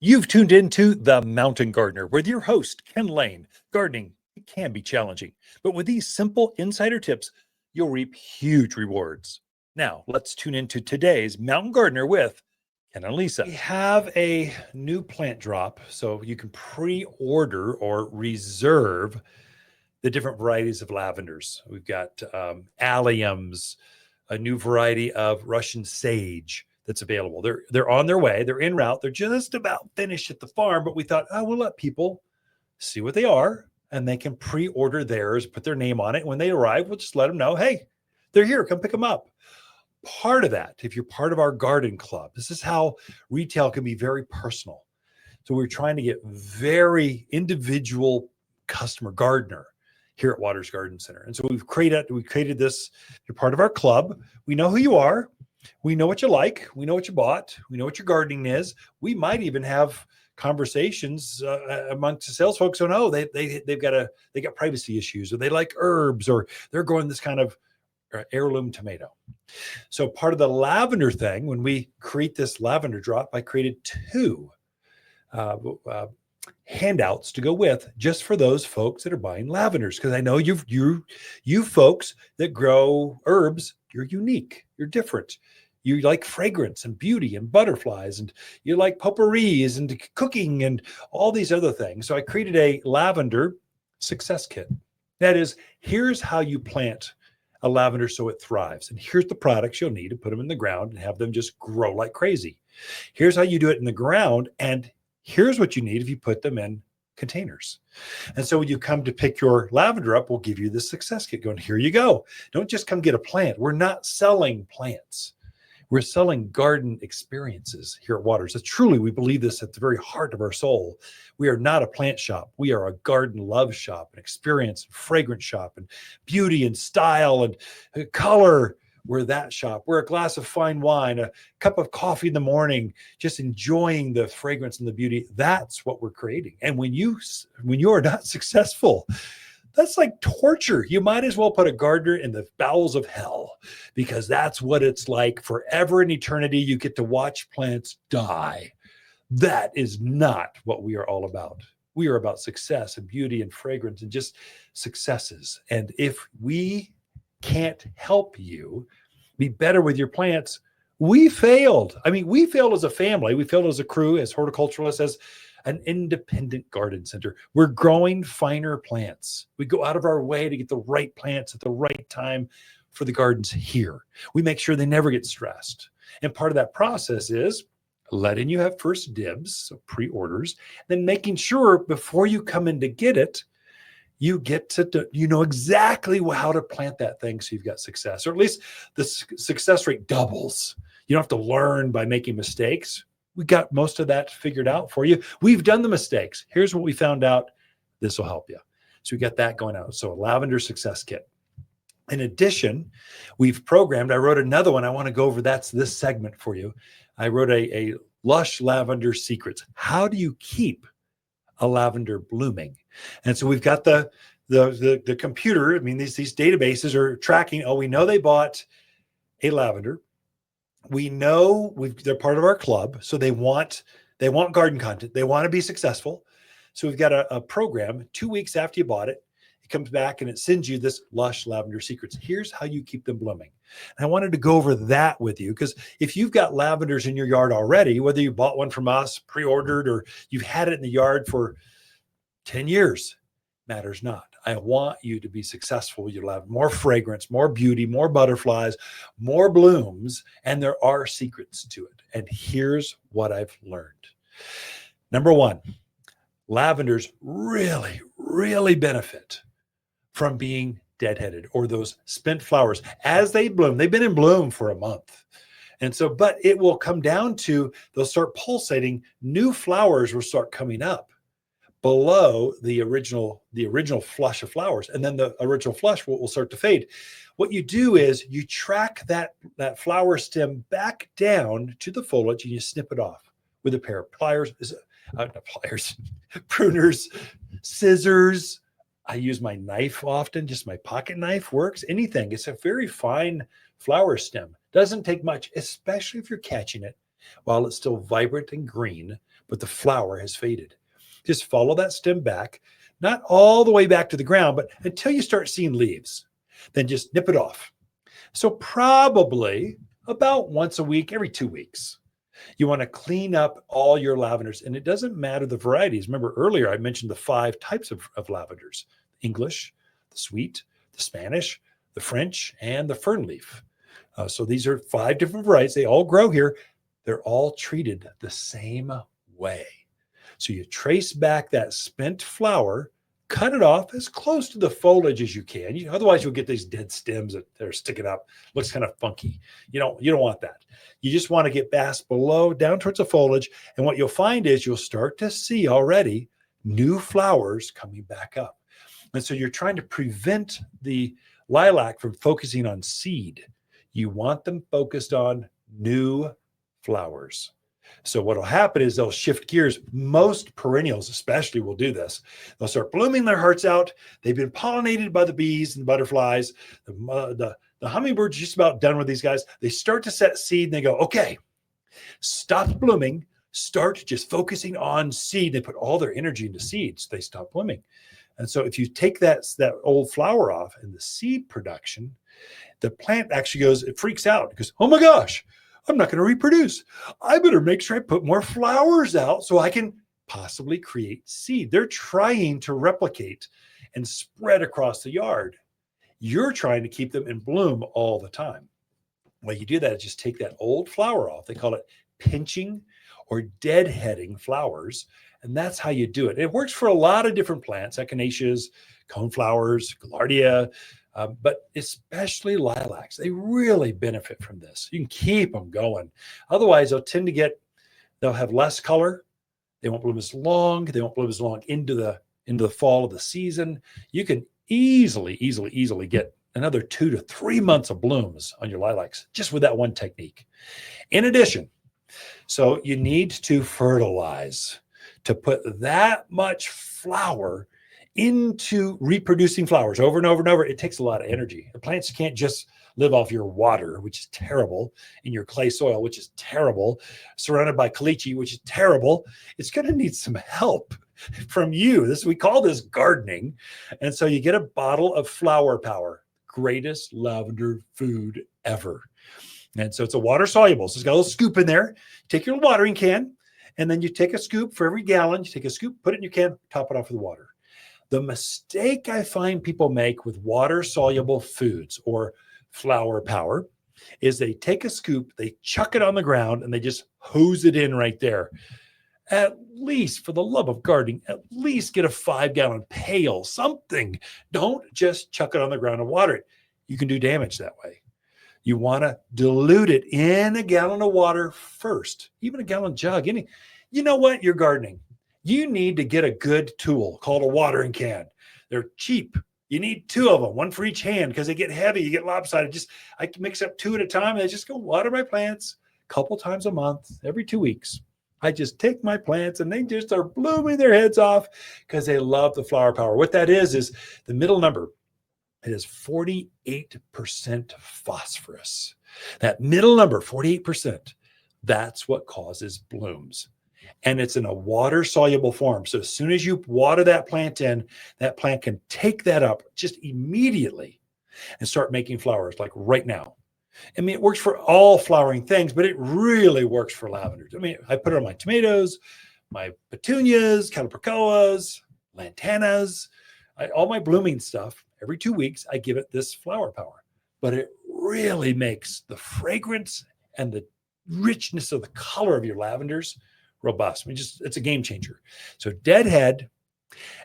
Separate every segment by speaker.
Speaker 1: You've tuned into The Mountain Gardener with your host, Ken Lain. Gardening it can be challenging, but with these simple insider tips, you'll reap huge rewards. Now, let's tune into today's Mountain Gardener with Ken and Lisa. We have a new plant drop, so you can pre-order or reserve the different varieties of lavenders. We've got alliums, a new variety of Russian sage that's available. They're on their way. They're en route. They're just about finished at the farm, but we thought, oh, we'll let people see what they are, and they can pre-order theirs, put their name on it. When they arrive, we'll just let them know, hey, they're here. Come pick them up. Part of that, if you're part of our garden club, this is how retail can be very personal. So we're trying to get very individual customer gardener here at Waters Garden Center. And so we created this. You're part of our club. We know who you are. We know what you like. We know what you bought. We know what your gardening is. We might even have conversations amongst the sales folks. So no, they got privacy issues, or they like herbs, or they're growing this kind of heirloom tomato. So part of the lavender thing, when we create this lavender drop, I created two handouts to go with, just for those folks that are buying lavenders, because I know you folks that grow herbs, you're unique, you're different. You like fragrance and beauty and butterflies, and you like potpourris and cooking and all these other things. So I created a lavender success kit. That is, here's how you plant a lavender so it thrives, and here's the products you'll need to put them in the ground and have them just grow like crazy. Here's how you do it in the ground, and here's what you need if you put them in containers. And so when you come to pick your lavender up, we'll give you the success kit going, here you go. Don't just come get a plant. We're not selling plants. We're selling garden experiences here at Waters. So truly, we believe this at the very heart of our soul. We are not a plant shop. We are a garden love shop, an experience, and fragrance shop, and beauty and style and color. We're that shop. We're a glass of fine wine, a cup of coffee in the morning, just enjoying the fragrance and the beauty. That's what we're creating. And when you are not successful, that's like torture. You might as well put a gardener in the bowels of hell, because that's what it's like forever in eternity. You get to watch plants die. That is not what we are all about. We are about success and beauty and fragrance and just successes. And if we can't help you be better with your plants, we failed. I mean, we failed as a family. We failed as a crew, as horticulturalists, as an independent garden center. We're growing finer plants. We go out of our way to get the right plants at the right time for the gardens here. We make sure they never get stressed. And part of that process is letting you have first dibs, so pre-orders, then making sure before you come in to get it, you get to, you know exactly how to plant that thing so you've got success, or at least the success rate doubles. You don't have to learn by making mistakes. We got most of that figured out for you. We've done the mistakes. Here's what we found out. This will help you. So we got that going out. So a lavender success kit. In addition, we've programmed, I wrote another one. I want to go over this segment for you. I wrote a Lush lavender secrets. How do you keep a lavender blooming? And so we've got the computer. I mean, these databases are tracking. Oh, we know they bought a lavender. We know they're part of our club, so they want garden content. They want to be successful. So we've got a program. 2 weeks after you bought it, it comes back and it sends you this Lush lavender secrets. Here's how you keep them blooming. And I wanted to go over that with you, because if you've got lavenders in your yard already, whether you bought one from us, pre-ordered, or you've had it in the yard for 10 years, matters not. I want you to be successful. You'll have more fragrance, more beauty, more butterflies, more blooms, and there are secrets to it. And here's what I've learned. Number one, lavenders really, really benefit from being deadheaded, or those spent flowers as they bloom. They've been in bloom for a month. And so, but it will come down to, they'll start pulsating, new flowers will start coming up below the original flush of flowers, and then the original flush will start to fade. What you do is you track that flower stem back down to the foliage, and you snip it off with a pair of pliers, pruners, scissors. I use my knife often, just my pocket knife works. Anything. It's a very fine flower stem. Doesn't take much, especially if you're catching it while it's still vibrant and green, but the flower has faded. Just follow that stem back, not all the way back to the ground, but until you start seeing leaves. Then just nip it off. So probably about once a week, every 2 weeks. You want to clean up all your lavenders, and it doesn't matter the varieties. Remember earlier I mentioned the 5 types of lavenders: English, the sweet, the Spanish, the French, and the fern leaf. So these are 5 different varieties. They all grow here. They're all treated the same way. So you trace back that spent flower, cut it off as close to the foliage as you can. Otherwise, you'll get these dead stems that are sticking up. Looks kind of funky. You don't want that. You just want to get past below, down towards the foliage. And what you'll find is you'll start to see already new flowers coming back up. And so you're trying to prevent the lilac from focusing on seed. You want them focused on new flowers. So what will happen is they'll shift gears. Most perennials especially will do this. They'll start blooming their hearts out. They've been pollinated by the bees and butterflies. The hummingbirds are just about done with these guys. They start to set seed and they go, okay, stop blooming. Start just focusing on seed. They put all their energy into seeds. They stop blooming. And so if you take that old flower off and the seed production, the plant actually it freaks out. It goes, oh my gosh, I'm not going to reproduce. I better make sure I put more flowers out so I can possibly create seed. They're trying to replicate and spread across the yard. You're trying to keep them in bloom all the time. Well, you do that is just take that old flower off. They call it pinching or deadheading flowers. And that's how you do it. It works for a lot of different plants, echinacеas, coneflowers, gaillardia, but especially lilacs. They really benefit from this. You can keep them going. Otherwise, they'll have less color. They won't bloom as long. They won't bloom as long into the fall of the season. You can easily get another 2 to 3 months of blooms on your lilacs just with that one technique. In addition, so you need to fertilize to put that much flower into reproducing flowers over and over and over. It takes a lot of energy. The plants can't just live off your water, which is terrible, in your clay soil, which is terrible, surrounded by caliche, which is terrible. It's going to need some help from you. We call this gardening. And so you get a bottle of Flower Power, greatest lavender food ever. And so it's a water soluble. So it's got a little scoop in there. Take your watering can, and then you take a scoop for every gallon. You take a scoop, put it in your can, top it off with water. The mistake I find people make with water-soluble foods or Flower Power is they take a scoop, they chuck it on the ground, and they just hose it in right there. At least, for the love of gardening, at least get a 5-gallon pail, something. Don't just chuck it on the ground and water it. You can do damage that way. You want to dilute it in a gallon of water first, even a gallon jug. You know what? You're gardening. You need to get a good tool called a watering can. They're cheap. You need 2 of them, 1 for each hand, because they get heavy, you get lopsided. I can mix up 2 at a time, and I just go water my plants a couple times a month, every 2 weeks. I just take my plants, and they just are blooming their heads off because they love the Flower Power. What that is the middle number. It is 48% phosphorus. That middle number, 48%, that's what causes blooms. And it's in a water-soluble form. So as soon as you water that plant in, that plant can take that up just immediately and start making flowers like right now. I mean, it works for all flowering things, but it really works for lavenders. I mean, I put it on my tomatoes, my petunias, calibrachoas, lantanas, all my blooming stuff. Every 2 weeks, I give it this Flower Power. But it really makes the fragrance and the richness of the color of your lavenders robust. I mean, it's a game changer. So deadhead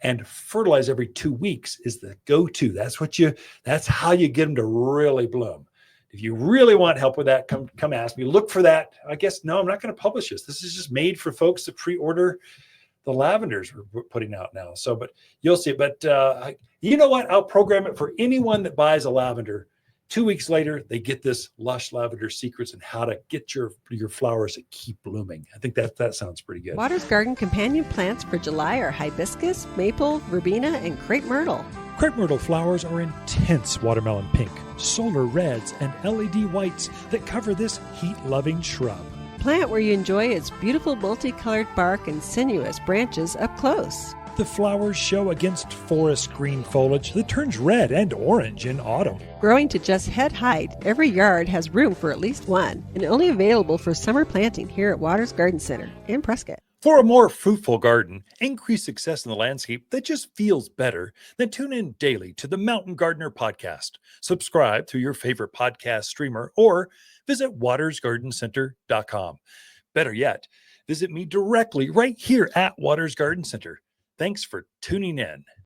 Speaker 1: and fertilize every 2 weeks is the go-to. That's how you get them to really bloom. If you really want help with that, come ask me. Look for that. I guess, no, I'm not going to publish this. This is just made for folks to pre-order the lavenders we're putting out now. So, but you'll see. But you know what? I'll program it for anyone that buys a lavender. 2 weeks later, they get this Lush Lavender Secrets and how to get your flowers to keep blooming. I think that sounds pretty good.
Speaker 2: Water's Garden companion plants for July are hibiscus, maple, verbena, and crepe myrtle.
Speaker 3: Crepe myrtle flowers are intense watermelon pink, solar reds, and LED whites that cover this heat-loving shrub.
Speaker 2: plant where you enjoy its beautiful multicolored bark and sinuous branches up close.
Speaker 3: The flowers show against forest green foliage that turns red and orange in autumn.
Speaker 2: Growing to just head height, every yard has room for at least one, and only available for summer planting here at Waters Garden Center in Prescott.
Speaker 1: For a more fruitful garden, increase success in the landscape that just feels better, then tune in daily to the Mountain Gardener podcast. Subscribe through your favorite podcast streamer or visit watersgardencenter.com. Better yet, visit me directly right here at Waters Garden Center. Thanks for tuning in.